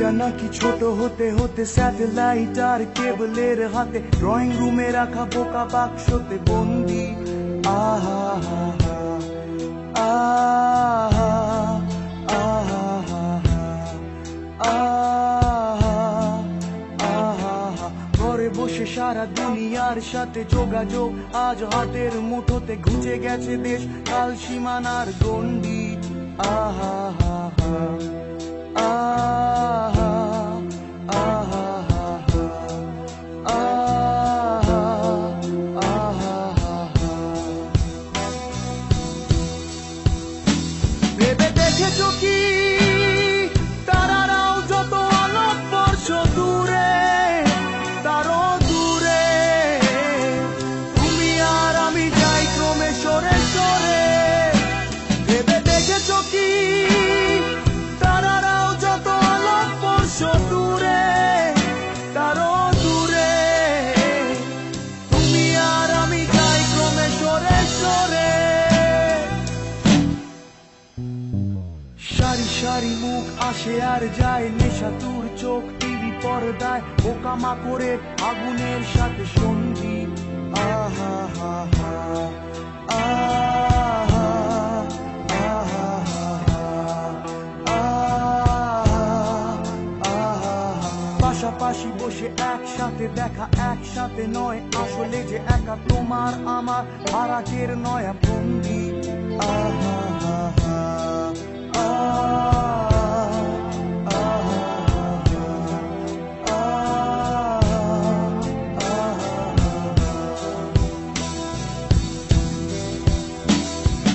দুনিয়া নাকি ছোট হতে হতে স্যাটেলাইট আর কেবলের হাতে, ড্রয়িং রুমে রাখা বোকা বাক্সতে বন্দি। আহা হা হা, আহা আহা আহা, ঘরে বসে সারা দুনিয়ার সাথে যোগাযোগ, আজ হাতের মুঠোতে ঘুচে গেছে দেশ কাল সীমানার গন্ডি। আহা হা হা, আহা আহা আহা আহা, ভেবে দেখেছো কি তারারাও যত আলোক বর্ষ দূরে, তারও দূরে তুমি আর আমি যাই ক্রমে সরে সরে। ভেবে দেখেছো কি তারারাও যত আলোক বর্ষ দূরে, তারও দূরে তুমি আর আমি যাই ক্রমে সরে সরে। সারি সারি মুখ আসে আর যায়, নেশাতুর চোখ টিভি পর্দায় বোকামা করে আগুনের সাথে সঙ্গী। আহা হা হা, আহা আহা আহা, পাশাপাশি বসে একসাথে দেখা, একসাথে নয় আসলে যে একা তোমার আমার ভাড়াটের নয়া বন্দি। আহা হা হা,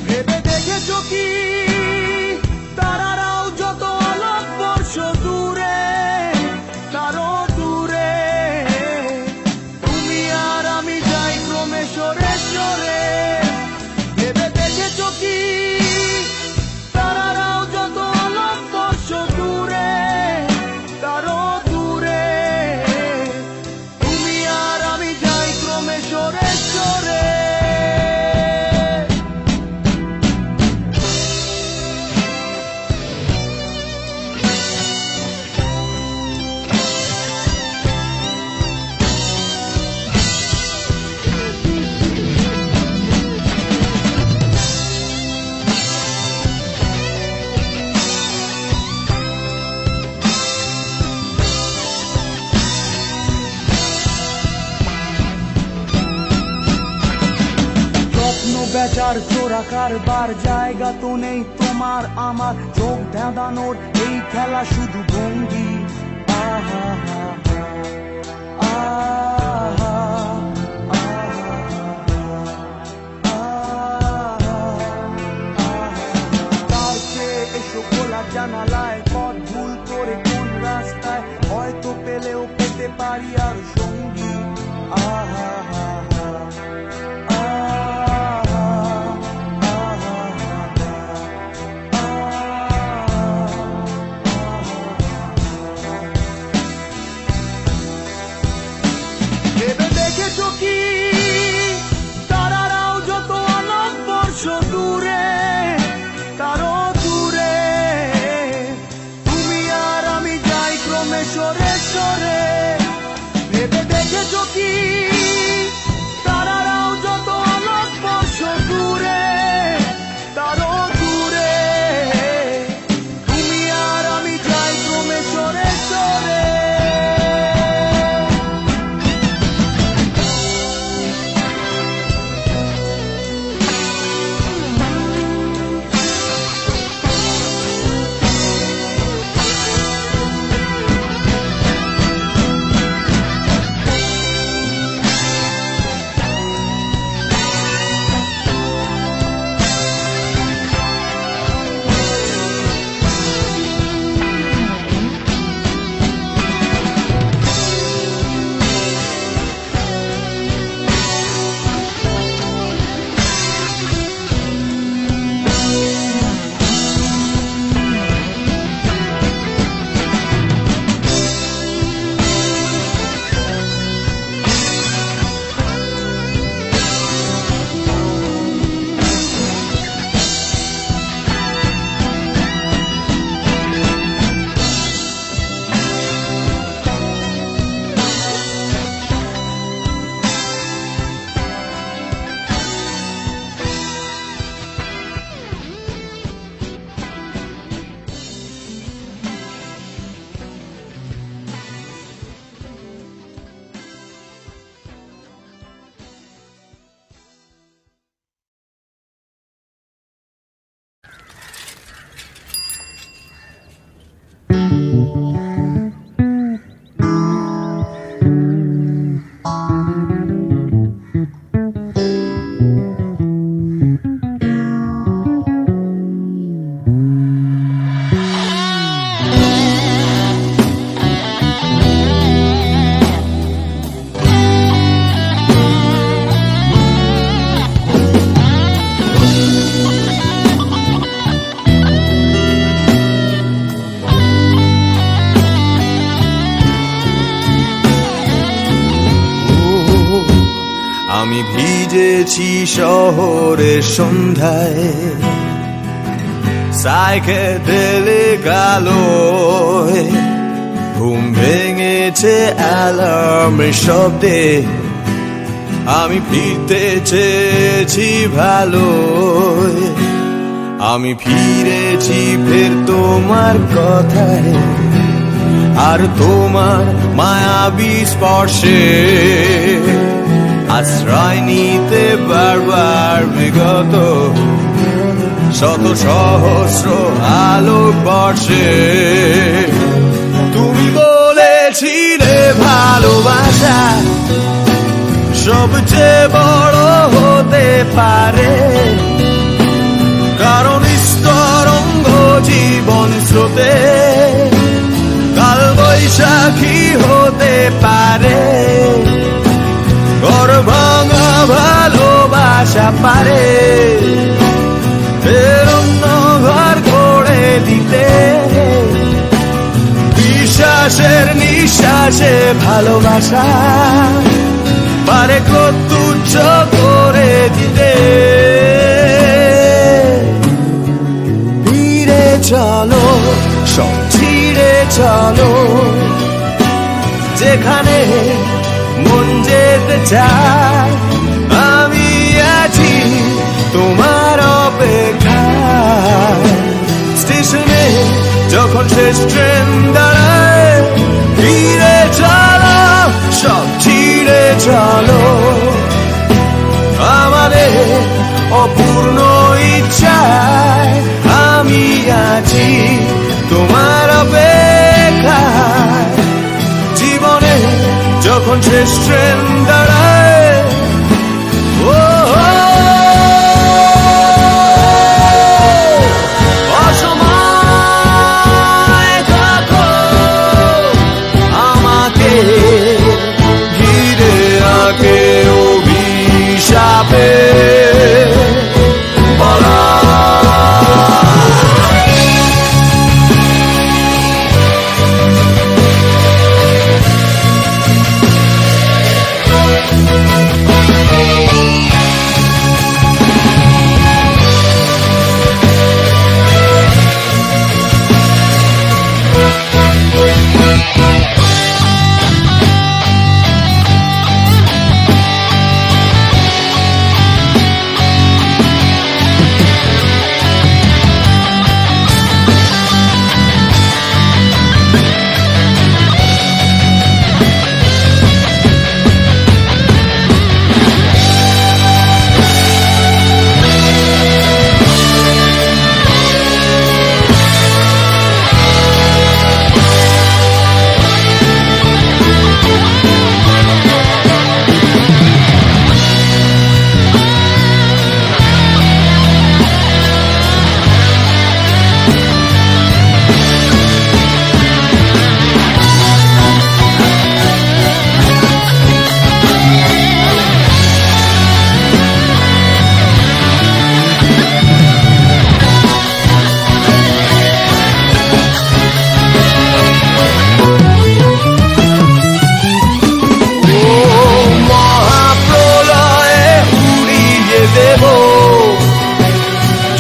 ভেবে দেখেছো কি তারারাও যত আলোক বর্ষ দূরে, তারও দূরে তুমি আর আমি যাই ক্রমে সরে সরে। ভেবে দেখেছো কি তারারাও যত আলোক বর্ষ দূরে, তারও দূরে তুমি আর আমি যাই ক্রমে সরে সরে। বেচার চোরা কারবার জায়গা তো নেই তোমার আমার, চোখ ধাঁধানোর এই খেলা শুধু ভঙ্গি। আহা হা আহা তার চেয়ে এসো খোলা জানালায়, পথ ভুল করে কোন রাস্তায় হয়তো পেলেও পেতে পারি আর সঙ্গী। আহা হা আমি ভিজেছি শহরের সন্ধ্যায়, সাইকেডেলিক আলোয় ঘুম ভেঙেছে অ্যালার্মের শব্দে। আমি ফিরতে চেয়েছি ভালোয়, আমি ফিরেছি ফের তোমার কথায় আর তোমার মায়াবী স্পর্শে। আশ্রয় নিতে বারবার বিগত শত সহস্র আলোক বর্ষে। তুমি বলেছিলে ভালোবাসা সবচেয়ে বড় হতে পারে, কারণ স্তরঙ্গ জীবন স্রোতে কাল বৈশাখী হতে পারে। ঘর ভাঙা ভালোবাসা পারে ফের অন্য ঘর গড়ে দিতে। বিশ্বাসের নিঃশ্বাসে ভালোবাসা পারে ক্রোধ তুচ্ছ করে দিতে। ফিরে চলো, সব ছিঁড়ে চলো, যেখানে মন যেতে চায়। আমি আছি তোমার অপেক্ষায়, স্টেশনে যখন শেষ ট্রেন দাঁড়ায়। ফিরে চলো, সব ছিঁড়ে চলো, আমাদের অপূর্ণ ইচ্ছায়। আমি আছি তোমার অপেক্ষায়, জীবনে যখন শেষ ট্রেন দাঁড়ায়। অসময় থাকো আমাকে ঘিরে আঁকে অভিশাপে বলা।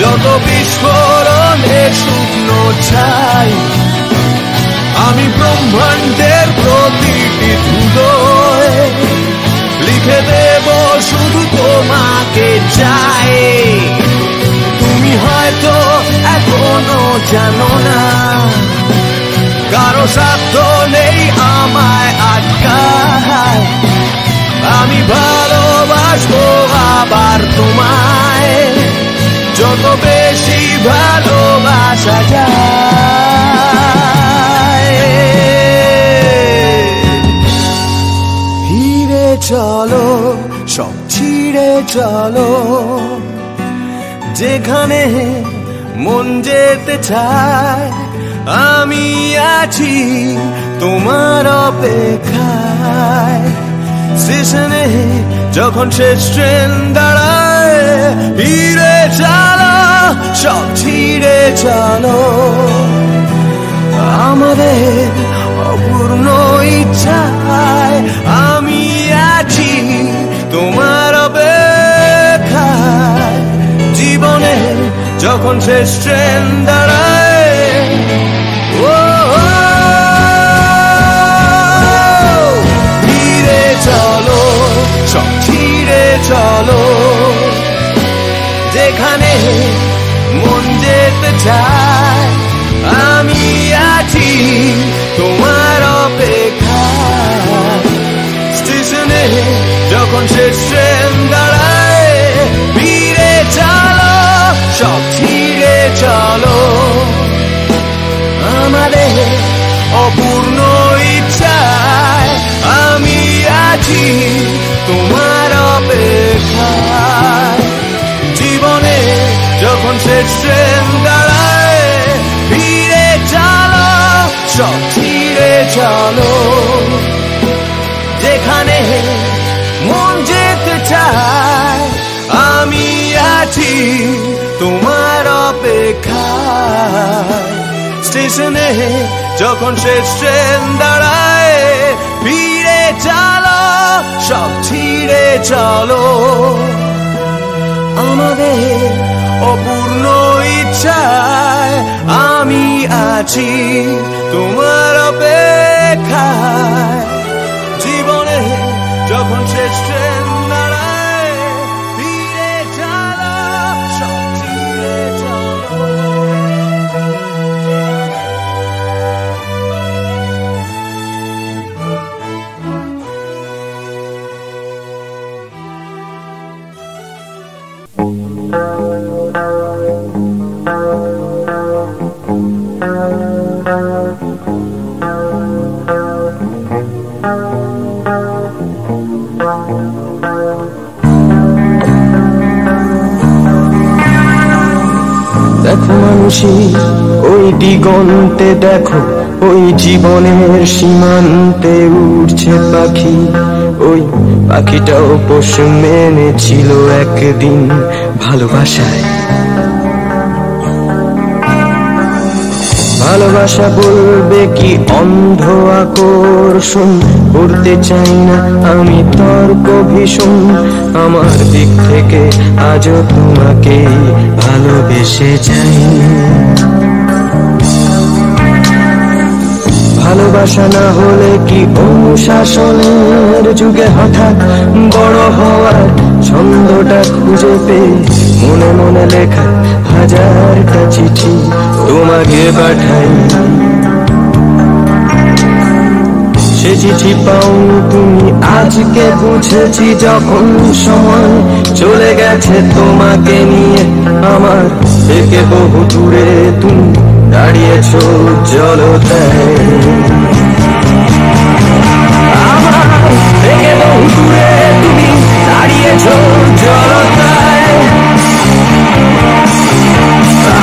যত বিস্ফোরণে শুকনো ছাই, আমি ব্রহ্মাণ্ডের প্রতিটি ধুলোয় লিখে দেব শুধু তোমাকে চাই। তুমি হয়তো এখনো জানো না, কারো সাধ্য নেই আমায় আটকায়। আমি ভালোবাসবো আবার তোমায়, যত বেশি ভালোবাসা যায়। ফিরে চলো, সব ছিঁড়ে চলো, যেখানে মন যেতে চায়। আমি আছি তোমার অপেক্ষায়, স্টেশনে যখন শেষ ট্রেন দাঁড়ায়। ফিরে চলো, সব ছিঁড়ে চলো, আমাদের অপূর্ণ ইচ্ছায়। আমি আছি তোমার যখন শেষ ট্রেন দাঁড়ায়, ও ফিরে চলো, সব ছিঁড়ে চলো, যেখানে মন যেতে চায় আমি আছি তোমার অপেক্ষায়। স্টেশনে যখন শেষ ট্রেন দাঁড়ায়, ফিরে চলো, সব ছিঁড়ে চলো, আমাদের অপূর্ণ ইচ্ছায় আমি আছি তোমার অপেক্ষায়। জীবনে যখন শেষ ট্রেন দাঁড়ায়, ফিরে চলো, সব ছিঁড়ে চলো, যেখানে মন যেতে চায় আমি আছি তোমার অপেক্ষায়। স্টেশনে যখন শেষ ট্রেন দাঁড়ায়, ফিরে চলো, সব ছিঁড়ে চলো, আমাদের অপূর্ণ ইচ্ছায় আমি আছি তোমার অপেক্ষায়। জীবনে যখন শেষ ট্রেন দাঁড়ায়, ফিরে চলো, সব ছিঁড়ে চলো। দেখো মানুষই ওই দিগন্তে, দেখো ওই জীবনের সীমান্তে উড়ছে পাখি। ওই পাখিটাও পোষ মেনেছিল একদিন ভালোবাসায়। ভালোবাসা বলবে কি অন্ধ আকর্ষণ, করতে চাই না আমি তর্ক ভীষণ। আমার দিক থেকে আজও তোমাকে ভালোবেসে যাই। ভালোবাসা না হলে কি অনুশাসনের যুগে হঠাৎ বড় হওয়ার ছন্দটা খুঁজে পেয়ে মনে মনে লেখা হাজারটা চিঠি তোমাকে পাঠাই। সে চিঠি পাওনি তুমি, আজকে বুঝেছি যখন সময় চলে গেছে তোমাকে নিয়ে আমার থেকে বহু দূরে তুমি দাঁড়িয়েছ জলতায়। আমার থেকে বহু দূরে তুমি দাঁড়িয়েছ জলতায়।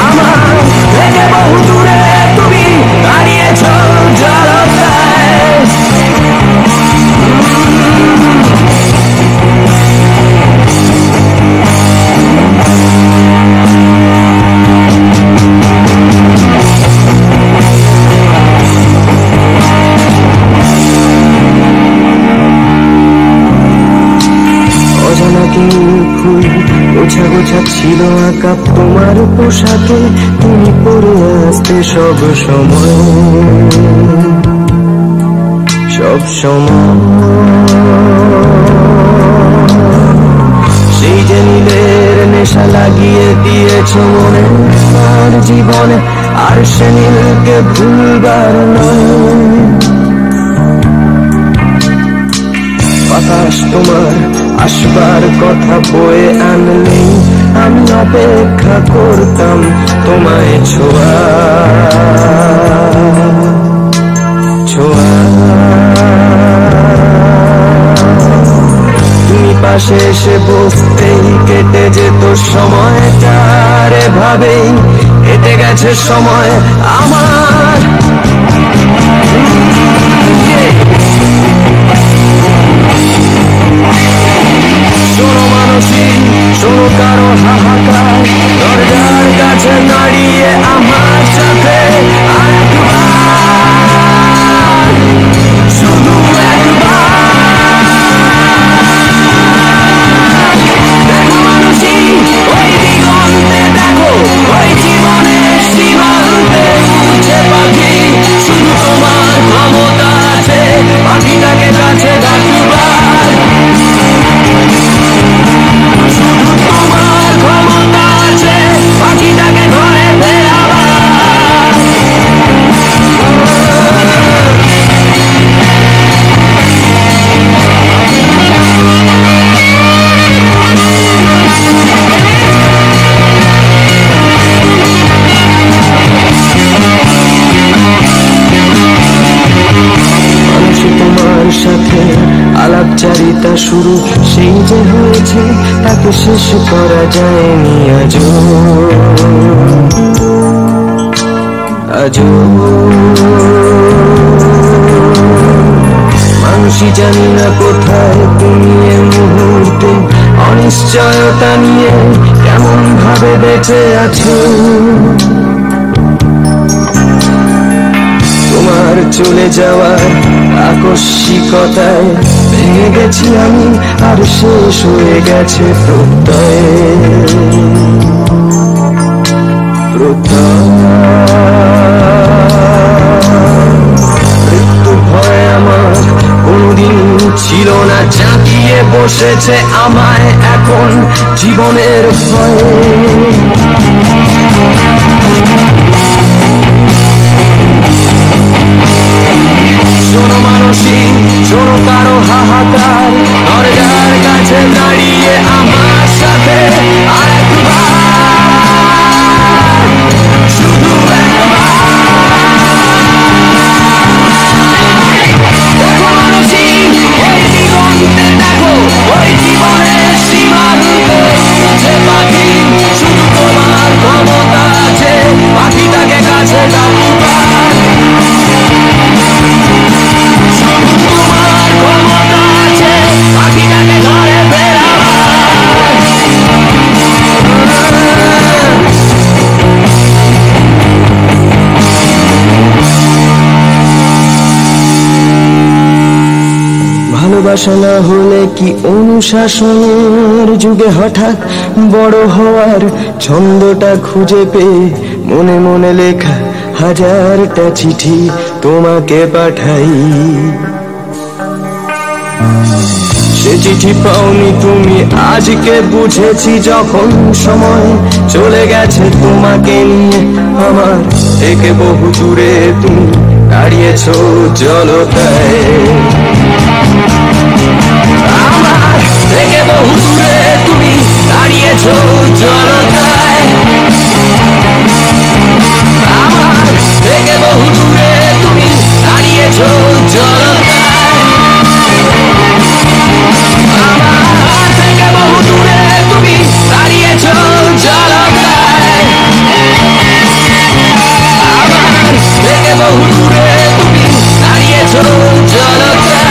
আমার থেকে বহু দূরে তুমি দাঁড়িয়েছ জলতায়। অজানা কেউ ফুল গোছা গোছা ছিল আঁকা তোমার পোশাকে, তুমি পরে আসতে সব সময়, সব সময়। সেই যে নীলের নেশা লাগিয়ে দিয়েছ মনে আর জীবনে, আর সে নীলকে ভুলবার নয়। বাতাস তোমার আসবার কথা বয়ে আনলেই আমি অপেক্ষা করতাম তোমায় ছোঁয়া ছোঁয়া। তুমি পাশে এসে বসতেই কেটে যেত সময়টার, এভাবেই কেটে গেছে সময় আমার। শোনো মানসী, শোনো কারো হাহাকার, দরজার কাছে দাঁড়িয়ে আমার সাথে আরেকবার, শুধু একবার। দেখো মানসী ওই দিগন্তে, দেখো চলেছে তাকে শেষ করা যায়নি আজও মানুষই জানি না কোথায় তুমি এ মুহূর্তে অনিশ্চয়তা নিয়ে কেমন ভাবে বেঁচে আছো তোমার চলে যাওয়ার আকস্মিকতায় ভেঙে গেছি আমি আর শেষ হয়ে গেছে মৃত্যু ভয় আমার কোনদিন ছিল না জাঁকিয়ে বসেছে আমায় এখন জীবনের ভয়ে শোনো মানসী শোনো কারো হাহাকার দরজার কাছে দাঁড়িয়ে আমার সাথে আরেকবার শুধু একবার দেখো মানসী ওই দিগন্তে দেখো ওই জীবনের সীমান্তে উঠছে পাখি শুধু তোমার ক্ষমতা আছে পাখিটাকে কাছে ডাকবার ভালোবাসা না হলে কি অনুশাসনের যুগে হঠাৎ বড় হওয়ার ছন্দটা খুঁজে পেয়ে মনে মনে লেখা হাজারটা চিঠি তোমাকে পাঠাই সে চিঠি পাওনি তুমি আজকে বুঝেছি যখন সময় চলে গেছে তোমাকে নিয়ে আমার থেকে বহু দূরে তুমি দাঁড়িয়েছো জলতায় আমার থেকে বহু দূরে তুমি দাঁড়িয়েছো জলতায় আমার থেকে বহু দূরে তুমি দাঁড়িয়েছো জলতায় আমার থেকে বহু দূরে তুমি দাঁড়িয়েছো জলতায় আমার থেকে বহু দূরে তুমি দাঁড়িয়েছো জলতায়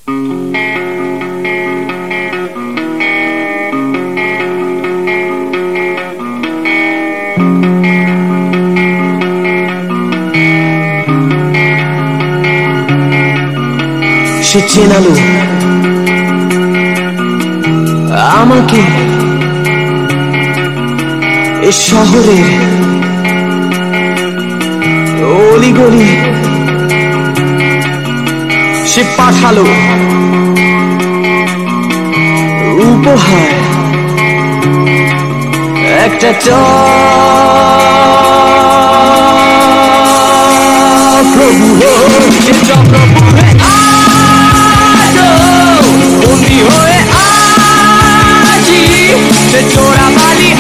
সে চেনালো আমাকে এ শহরের অলিগলি, সে পাঠালো উপহার একটা প্রভু সে চক্রভূ বন্দি হয়ে আজি সে চোরা বালি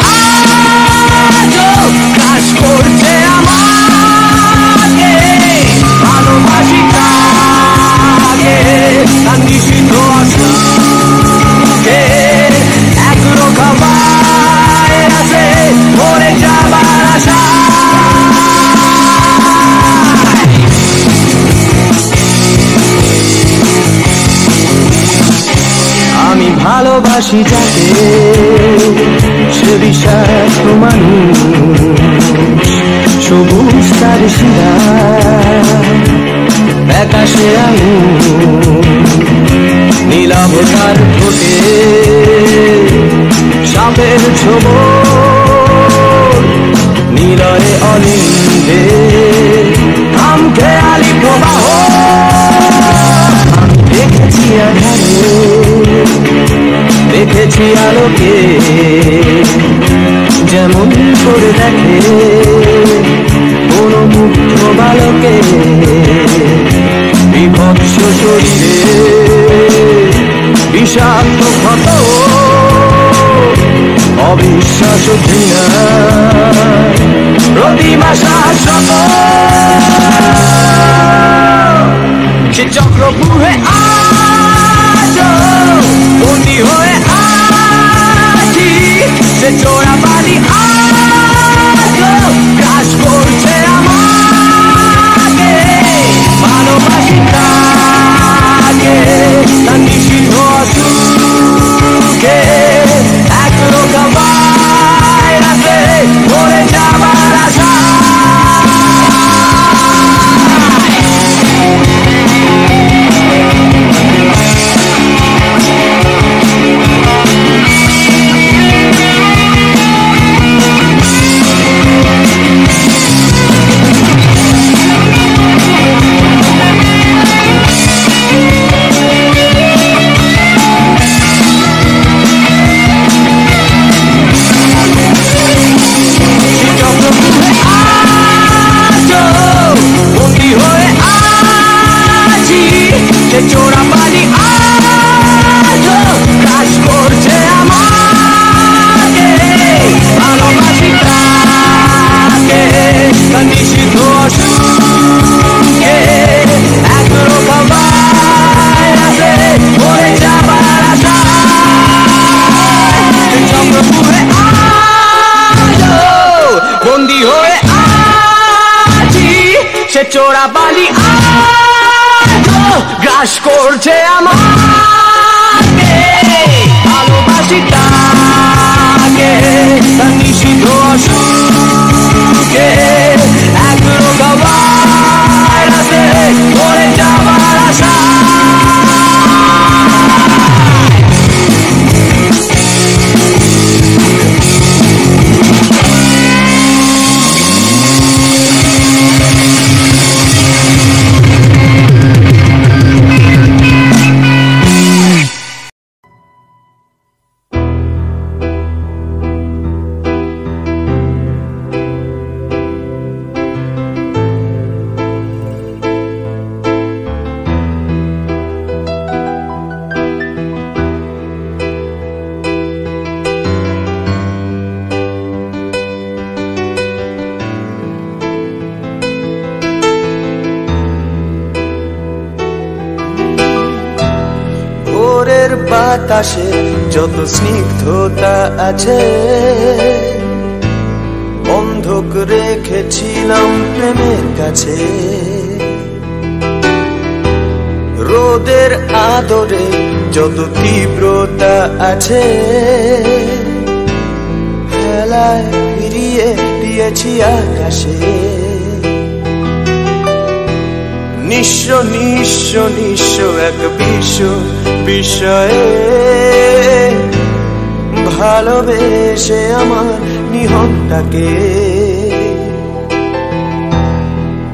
আজও কাজ করছে আমাকে ভালোবাসি তাকে তার নিষিদ্ধ আসুকে একরোখা আছে মরে যাবার আশা। আমি ভালোবাসি যাকে সে বিষাক্ত মানুষ, সবুজ তার শিরা আকাশে আলো, নীলাভ তার ঠোঁটে সাপের ছোবল, নীলয়ে অলিন্দে আমকে আলি প্রবাহ। আমি দেখেছি আধারে, দেখেছি আলোকে যেমন করে দেখে কোন মুগ্ধ বালকে, বিভৎস শরীরে বিষাক্ত ক্ষত, অবিশ্বাস ঘৃণা প্রতিমা শাশ্বত। সে চক্রভূহে বন্দি হয়ে আছি সে চোরা বালি আজও কাজ করছে আমাকে ভালোবাসি তাকে তার নিষিদ্ধ অসুখে একরোখা ভাইরাসে মরে যাবার আশা। চোরা পানি আজও কাজ করছে আমাকে ভালোবাসি তাকে তার নিষিদ্ধ অসুখে একরোখা ভাইরাসে মরে যাবার আশা। চক্রভূহে আজও বন্দি হয়ে আছি সে চোরা বালি গ্রাস করছে আমাকে ভালোবাসি তাকে তার নিষিদ্ধ অসুখে একরোখা ভাইরাসে মরে যাবার আশা। বাতাসে যত স্নিগ্ধতা আছে বন্ধক রেখেছিলাম প্রেমের কাছে, রোদের আদরে যত তীব্রতা আছে, হেলায় ফিরিয়ে দিয়েছি আকাশে। নিঃস্ব নিঃস্ব নিঃস্ব এক বিশ্ব বিষয়ে ভালোবেসে আমার নিহনটাকে।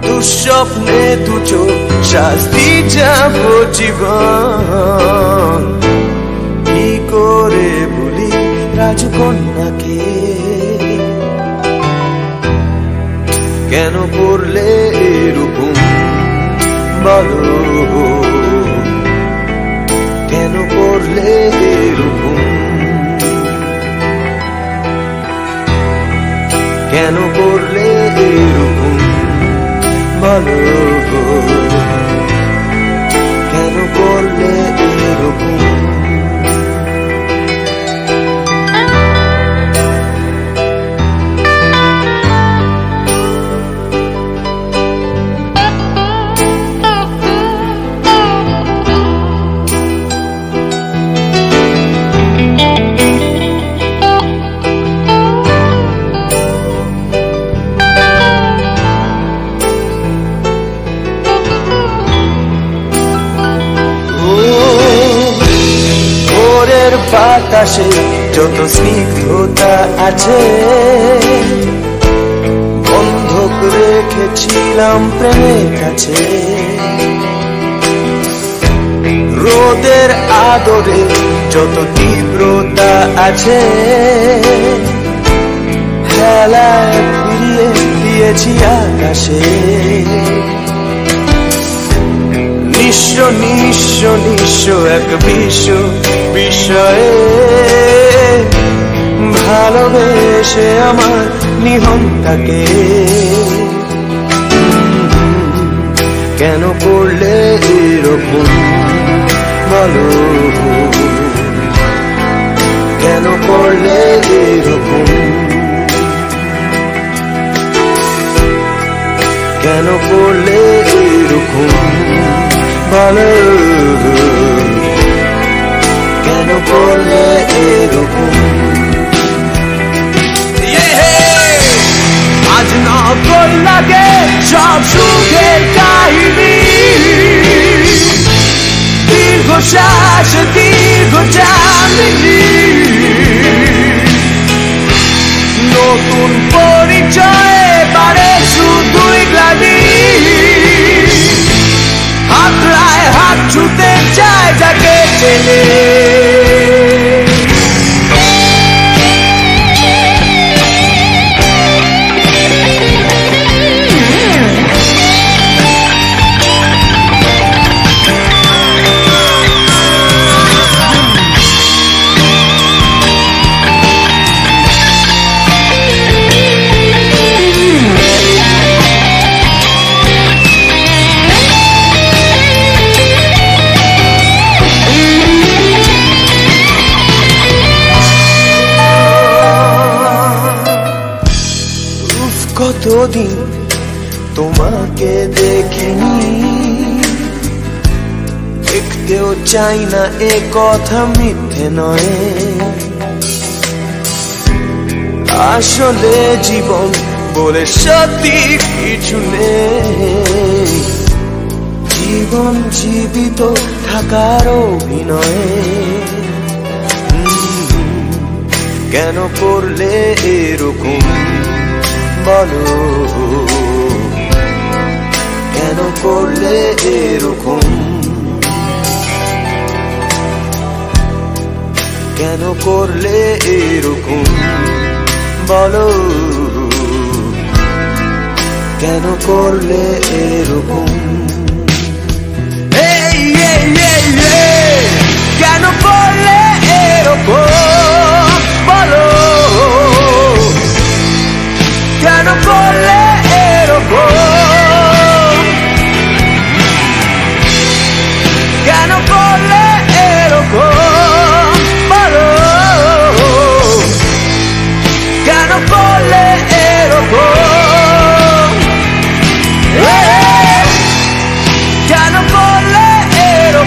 দুঃস্বপ্নে দুচোখ শাস্তি যাব জীবন, কি করে বলি রাজকন্যাকে। কেন করলে এরকম বলো, কেন করলে এরকম, কেন করলে এরকম বলো, কেন করলে এরকম। বাতাসে যত স্নিগ্ধতা আছে, বন্ধক রেখেছিলাম প্রেমের কাছে। রোদের আদরে যত তীব্রতা আছে, হেলায় ফিরিয়ে দিয়েছি আকাশে। নিঃস্ব নিঃস্ব নিঃস্ব এক বিশ্ব বিষয়ে ভালোবেসে আমার নিহনটাকে। কেন করলে এরকম বলো, কেন করলে এরকম, কেন করলে এরকম বলো, কেন করলে এরকম। আজ নকল লাগে সব সুখের কাহিনী, দীর্ঘশ্বাস দীর্ঘ চাঁদনি, নতুন পরিচয়ে বাড়ে শুধুই গ্লানি। হাতড়ায় হাত ছুতে চায় যাকে চেনে, কতদিন তোমাকে দেখিনি, দেখতেও চাই না এ কথা মিথ্যে নয়। আসলে জীবন বলে সত্যি কিছু নেই, জীবন জীবিত থাকার অভিনয়। কেন করলে এরকম বলো, কেন করলে এরকম, কেন করলে এরকম বলো, কেন করলে এরকম। কেন করলে এরকম বলো, কেন করলে এরকম, কেন করলে এরকম বলো, কেন করলে এরকম, কেন করলে এরকম।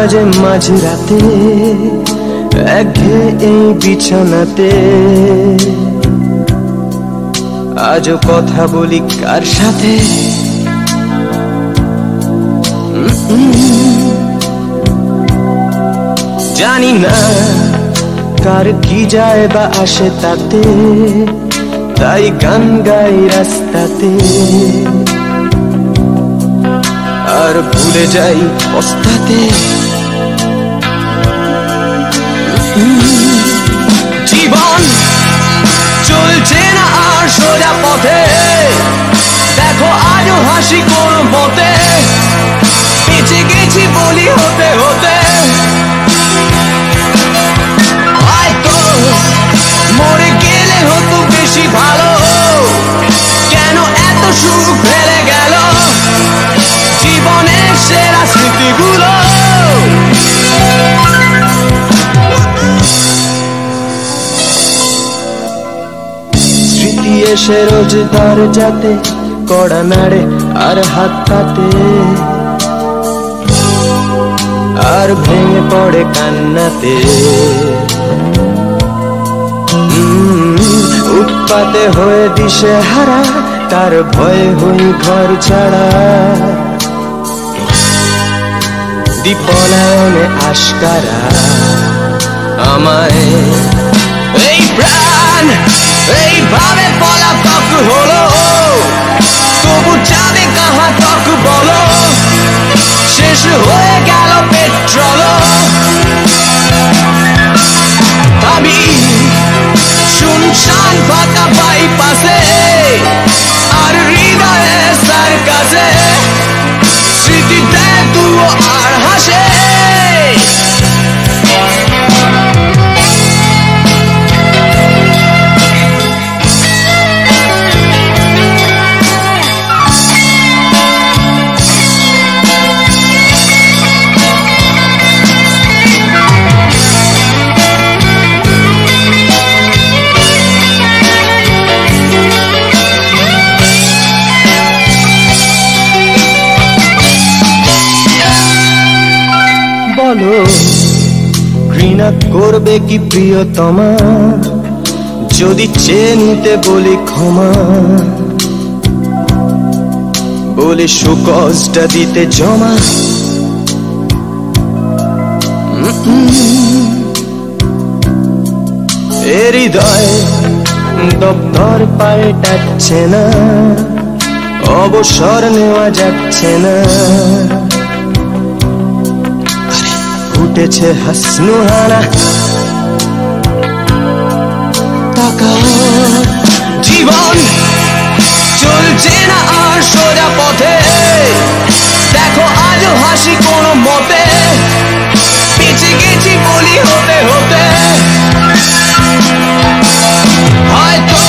বাজে মাঝরাতে একঘেয়ে এই বিছানাতে আজও কথা বলি কার সাথে জানি না কার কি যায় বা আসে তাতে তাই গান গাই রাস্তাতে আর ভুলে যাই পস্তাতে জীবন চলছে না আর সোজা পথে দেখো আজও হাসি কোন মতে বেঁচে গেছি বলি হতে হতে হয়তো মরে গেলে হতো বেশি ভালো কেন এত সুখ ফেলে গেল জীবনের সেরা স্মৃতিগুলো স্মৃতি এসে রোজ দরজাতে কড়া নাড়ে আর হাত পাতে আর ভেঙে পড়ে কান্নাতে উৎপাতে হয়ে দিশে হারা তার ভয়ে হই ঘর ছাড়া দীপনায়নে আশকারা আমায় এই প্রাণ এইভাবে পলাতক হলো তবু যাবে কাহা তক বলো শেষ হয়ে গেল পেট্রোল আমি শুনশান ফাঁকা বাইপাসে আর হৃদয়ে সার্কাসে স্মৃতিতে তুও আর হাসে বলো ঘৃণা করবে কি প্রিয়তমা যদি চেয়ে নিতে বলি ক্ষমা বলি সুকজটা দিতে জমা এ হৃদয় দপ্তর পাল্টাচ্ছে না অবসর নেওয়া যাচ্ছে না উঠেছে হাসনুহানা জীবন চলছে না আর সোজা পথে দেখো আজও হাসি কোন মতে বেঁচে গেছি বলি হতে হতে হয়তো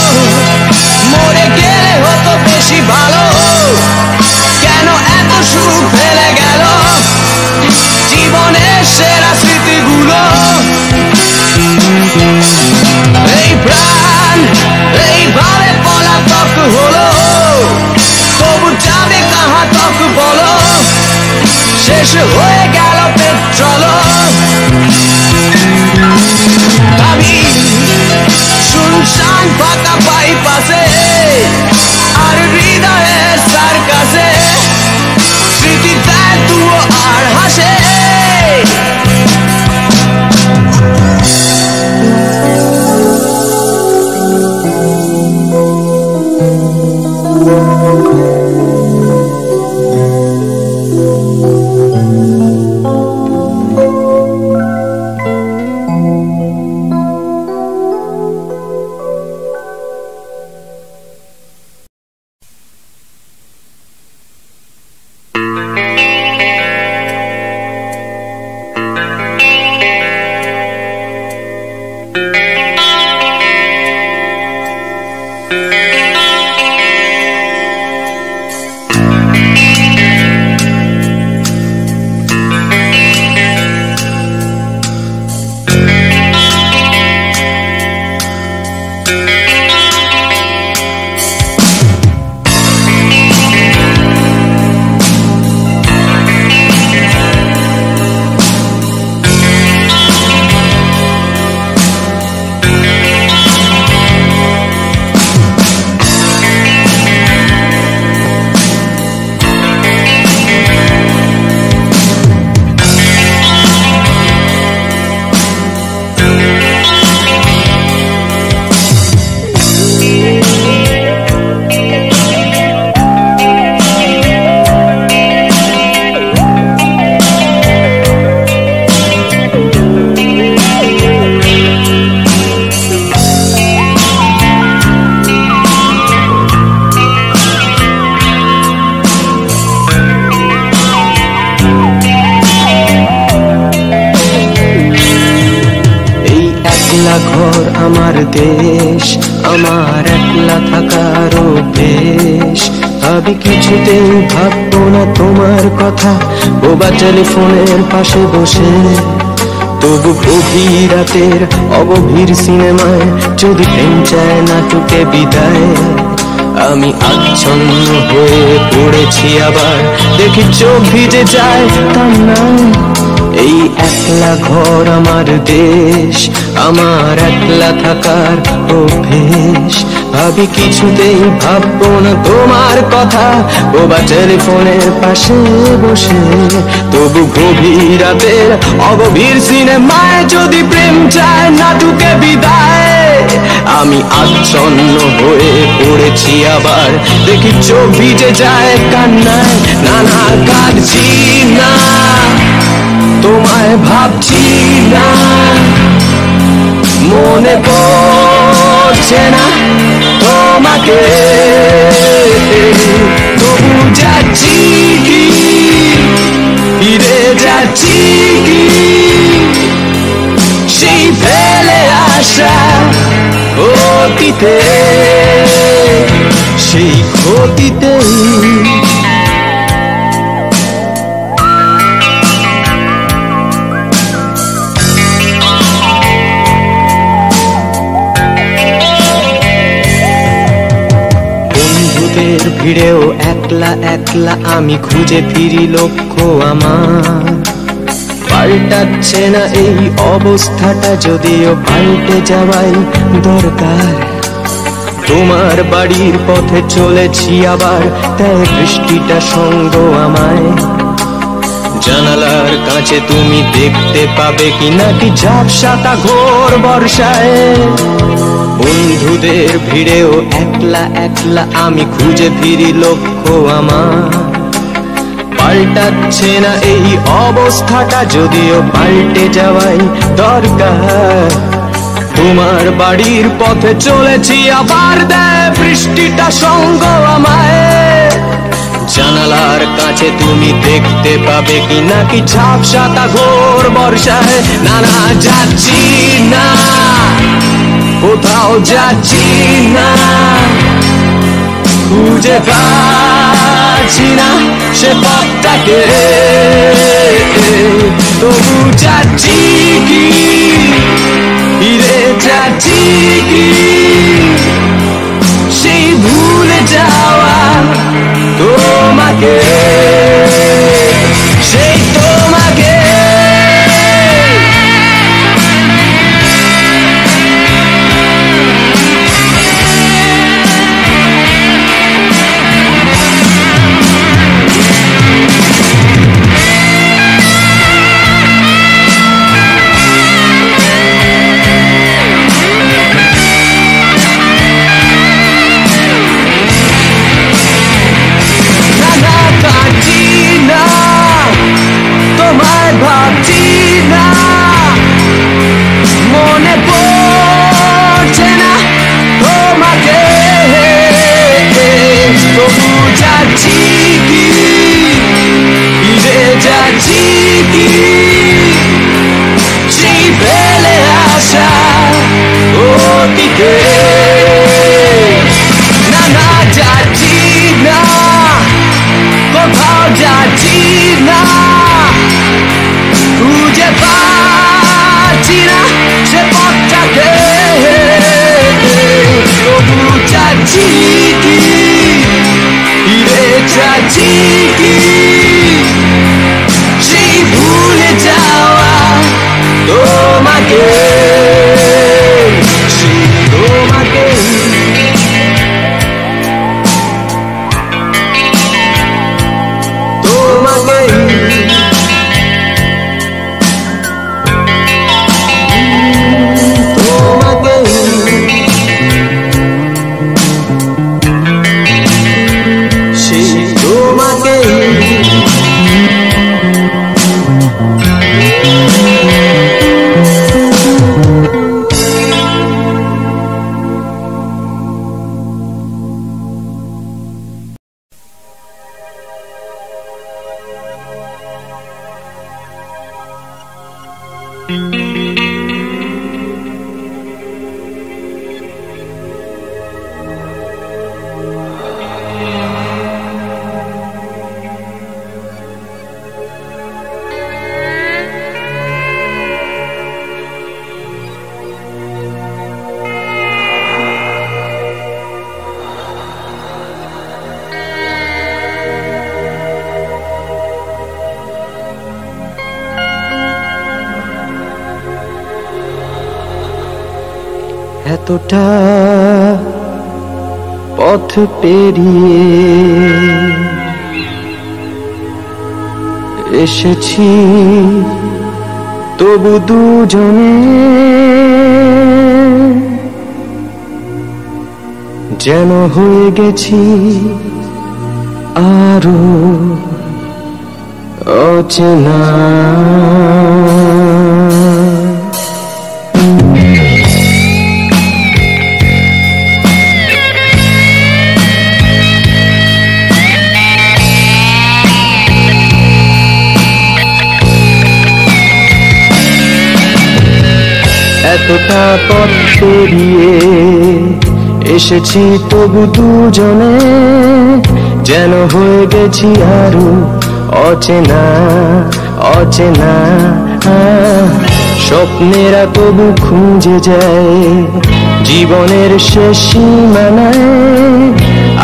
মরে গেলে হতো বেশি ভালো কেন এত সুখ ফেলে গেল জীবনের সেরা স্মৃতিগুলো এই প্রাণ এইভাবে পলাতক হলো তবু যাবে কাহা তক বলো শেষ হয়ে গেল পেট্রোল আমি শুনশান ফাঁকা বাইপাসে আর হৃদয়ে সার্কাসে স্মৃতিতে তুও আর হাসে একলা ঘর আমার দেশ, আমার একলা থাকার অভ্যেস। ভাবি কিছুতেই ভাববো না তোমার কথা, বোবা টেলিফোনের পাশে বসে। তবু গভীর রাতের অগভীর সিনেমায় যদি প্রেম চায় নাটকে বিদায়, আমি আচ্ছন্ন হয়ে পড়েছি আবার, দেখি চোখ ভিজে যায় কান্নায়। এই একলা ঘর আমার দেশ, আমার একলা থাকার অভ্যেস। ভাবি কিছুতেই ভাববো না তোমার কথা, বোবা টেলিফোনের পাশে বসে। তবু গভীর রাতের অগভীর সিনেমায় যদি প্রেম চায় নাটকে বিদায়, আমি আচ্ছন্ন হয়ে পড়েছি আবার, দেখি চোখ ভিজে যায় কান্নায়। না না কাঁদছি না, তোমায় ভাবছি না, মনে পড়ছে না তোমাকে। তবু যাচ্ছি কি, ফিরে যাচ্ছি কি সেই ফেলে আসা অতীতে, সেই ক্ষতিতে। ভিড়েও একলা একলা আমি খুঁজে ফিরি লক্ষ্য আমার। পাল্টাচ্ছে না এই অবস্থাটা, যদিও পাল্টে যাওয়াই দরকার। তোমার বাড়ির পথে চলেছি আবার, তাই বৃষ্টিটা সঙ্গ আমায়। জানালার কাছে তুমি দেখতে পাবে কি নাকি ঝাপসাটা ঘোর বর্ষায়। বন্ধুদের ভিড়েও একলা একলা আমি খুঁজে ফিরি লক্ষ্য আমার। পাল্টাচ্ছে না এই অবস্থাটা, যদিও পাল্টে যাওয়াই দরকার। তোমার বাড়ির পথে চলেছি আবার, দেয় বৃষ্টিটা সঙ্গ আমায়। জানালার কাছে তুমি দেখতে পাবে কি নাকি ঝাপসাটা ঘোর বর্ষায়। না না যাচ্ছি না, কোথাও যাচ্ছি না, খুঁজে পাচ্ছি না সে পথটাকে। তবু যাচ্ছি কি, ফিরে যাচ্ছি কি সেই ভুলে যাওয়া তোমাকে, সেই তোমাকে। এতটা পথ পেরিয়ে এসেছি, তবু দুজনে যেন হয়ে গেছি আরো অচেনা। এতটা পথ পেরিয়ে এসেছি, তবু দুজনে যেন হয়ে গেছি আরো অচেনা অচেনা। স্বপ্নেরা তবু খুঁজে যায় জীবনের শেষ সীমানায়,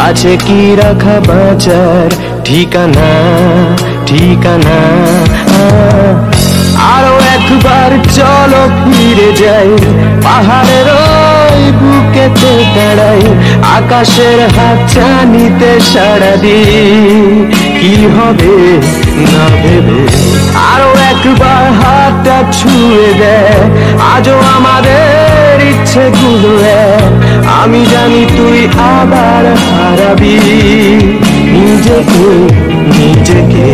আছে কি রাখা বাঁচার ঠিকানা ঠিকানা। আরো একবার চলো ফিরে যাই, পাহাড়ের ওই বুকেতে দাঁড়াই, আকাশের হাত চানিতে সাড়া দিই, কি হবে না ভেবে। আরো একবার হাতটা ছুঁয়ে দেয় আজও আমাদের ইচ্ছেগুলো, আমি জানি তুই আবার হারাবি নিজেকে নিজেকে।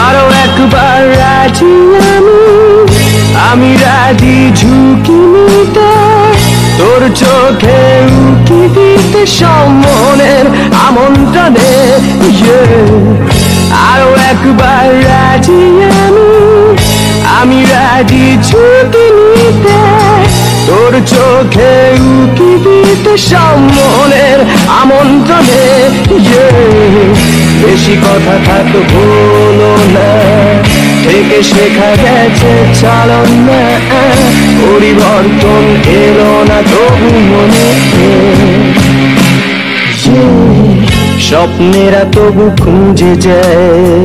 আরো একবার রাজি আমি রাজি ঝুঁকি নিতে, তোর চোখে উঁকি দিতে সম্মনের আমন্ত্রণে। আরো একবার রাজি আমি রাজি ঝুঁকি নিতে, তোর চোখে উঁকি দিতে সম্মনের আমন্ত্রণে। বেশি কথা থাক বলো না, থেকে শেখা গেছে চালন না, পরিবর্তন এলো না তবু মনে। স্বপ্নেরা তবু খুঁজে যায়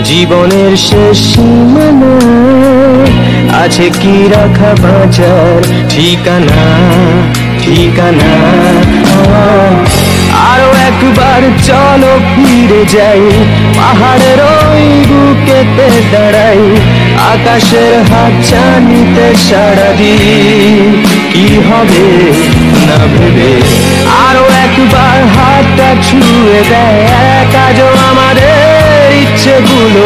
জীবনের শেষ সীমানা, আছে কি রাখা বাঁচার ঠিকানা ঠিকানা। আরো একবার চলো ফিরে যাই, পাহাড়ের ওই বুকেতে দাঁড়াই, আকাশের হাত চানিতে সাড়া দিই, কি হবে না ভেবে। আরো একবার হাতটা ছুঁয়ে দেয় আজও আমাদের ইচ্ছেগুলো,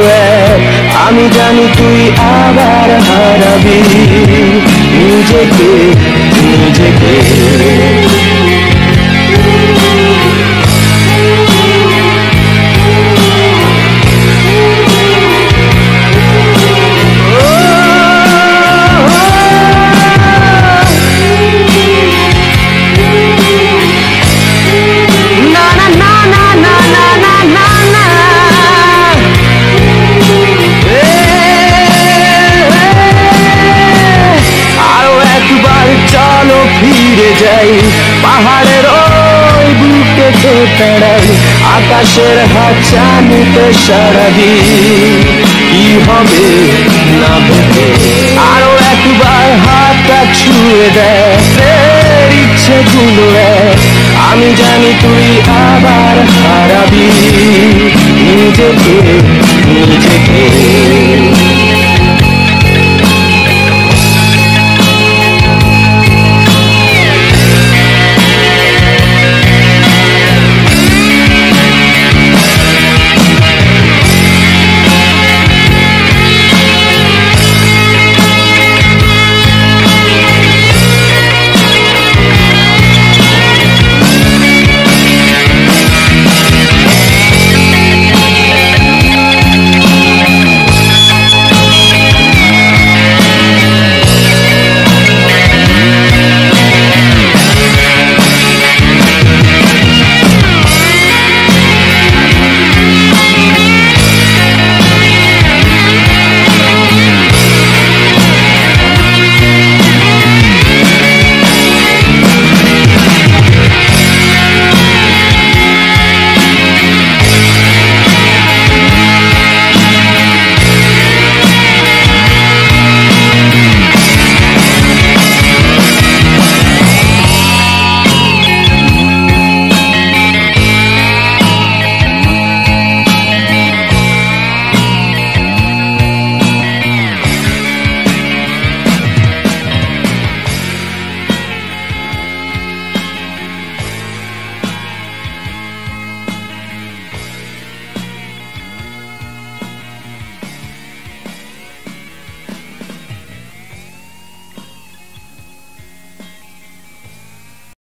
আমি জানি তুই আবার হারাবি নিজেকে নিজেকে। ফিরে যাই, পাহাড়ের ওই বুকেতে দাঁড়াই, আকাশের হাত চানিতে সাড়া দিই, কি হবে না ভেবে। আরো একবার হাতটা ছুঁয়ে দেয় ইচ্ছেগুলো, আমি জানি তুই আবার হারাবি নিজেকে নিজেকে।